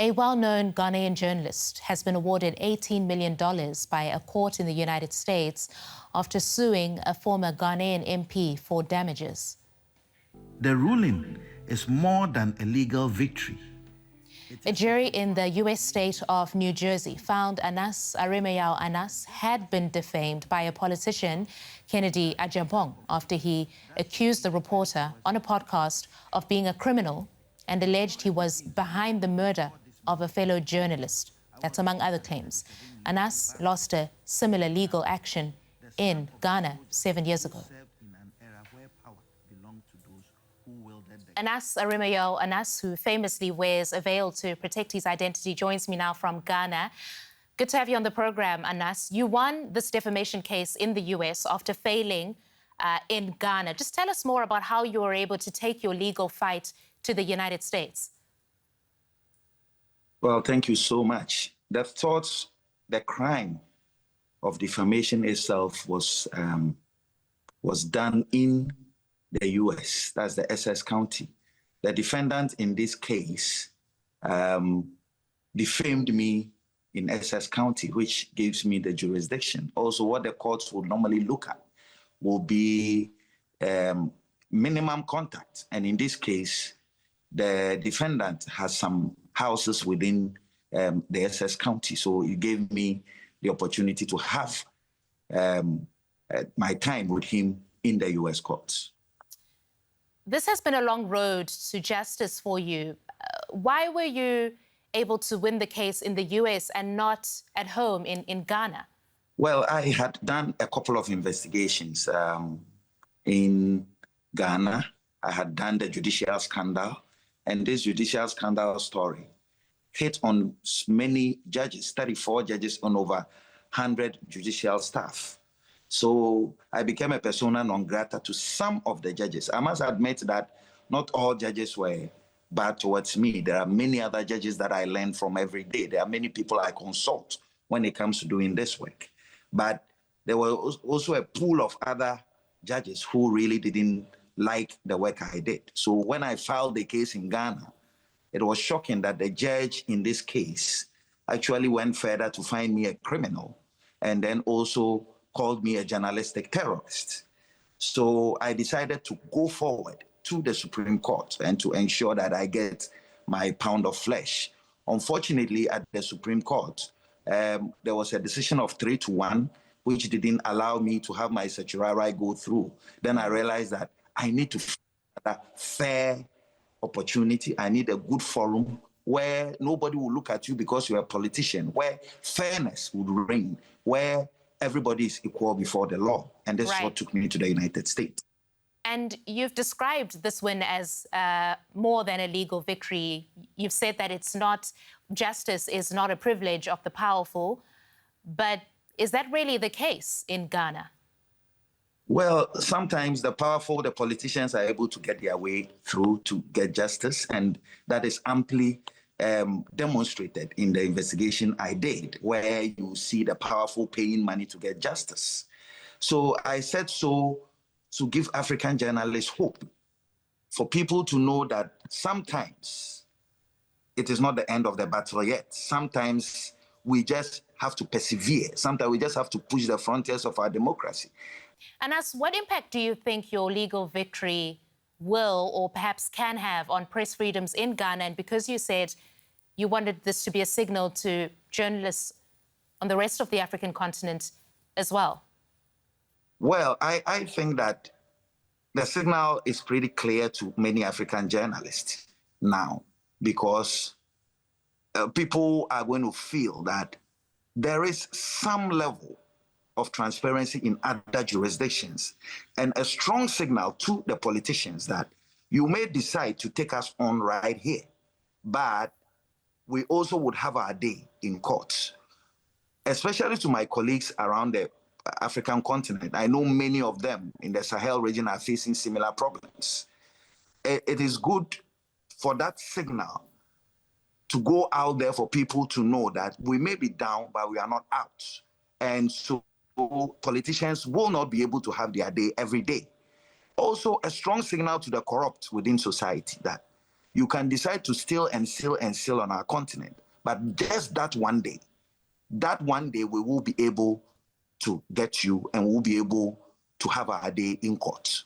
A well-known Ghanaian journalist has been awarded $18 million by a court in the United States after suing a former Ghanaian MP for damages. The ruling is more than a legal victory. A jury in the U.S. state of New Jersey found Anas Aremeyaw Anas had been defamed by a politician, Kennedy Agyapong, after he accused the reporter on a podcast of being a criminal and alleged he was behind the murder of a fellow journalist. That's among other claims. Anas lost a similar legal action in Ghana 7 years ago. Anas Aremeyaw Anas, who famously wears a veil to protect his identity, joins me now from Ghana. Good to have you on the program, Anas. You won this defamation case in the US after failing in Ghana. Just tell us more about how you were able to take your legal fight to the United States. Well, thank you so much. The crime of defamation itself was done in the U.S., that's the Essex County. The defendant in this case defamed me in Essex County, which gives me the jurisdiction. Also, what the courts would normally look at will be minimum contact. And in this case, the defendant has some houses within the Essex County. So it gave me the opportunity to have my time with him in the U.S. courts. This has been a long road to justice for you. Why were you able to win the case in the US and not at home in Ghana? Well, I had done a couple of investigations in Ghana. I had done the judicial scandal, and this judicial scandal story hit on many judges, 34 judges on over 100 judicial staff. So I became a persona non grata to some of the judges. I must admit that not all judges were bad towards me. There are many other judges that I learn from every day. There are many people I consult when it comes to doing this work. But there was also a pool of other judges who really didn't like the work I did. So when I filed the case in Ghana, it was shocking that the judge in this case actually went further to find me a criminal and then also called me a journalistic terrorist. So I decided to go forward to the Supreme Court and to ensure that I get my pound of flesh. Unfortunately, at the Supreme Court, there was a decision of 3-1, which didn't allow me to have my certiorari go through. Then I realized that I need to find a fair opportunity. I need a good forum where nobody will look at you because you're a politician, where fairness would reign, where everybody is equal before the law. And this is what took me to the United States. And you've described this win as more than a legal victory. You've said that it's not, justice is not a privilege of the powerful. But is that really the case in Ghana? Well, sometimes the powerful, the politicians are able to get their way through to get justice. And that is amply demonstrated in the investigation I did, where you see the powerful paying money to get justice. So I said so to give African journalists hope, for people to know that sometimes it is not the end of the battle yet. Sometimes we just have to persevere. Sometimes we just have to push the frontiers of our democracy. Anas, what impact do you think your legal victory will or perhaps can have on press freedoms in Ghana? And because you said you wanted this to be a signal to journalists on the rest of the African continent as well. Well, I think that the signal is pretty clear to many African journalists now, because people are going to feel that there is some level of transparency in other jurisdictions, and a strong signal to the politicians that you may decide to take us on right here, but we also would have our day in court. Especially to my colleagues around the African continent. I know many of them in the Sahel region are facing similar problems. It is good for that signal to go out there for people to know that we may be down, but we are not out. And so politicians will not be able to have their day every day. Also, a strong signal to the corrupt within society that You can decide to steal and steal on our continent, but just that one day we will be able to get you and we'll be able to have our day in court.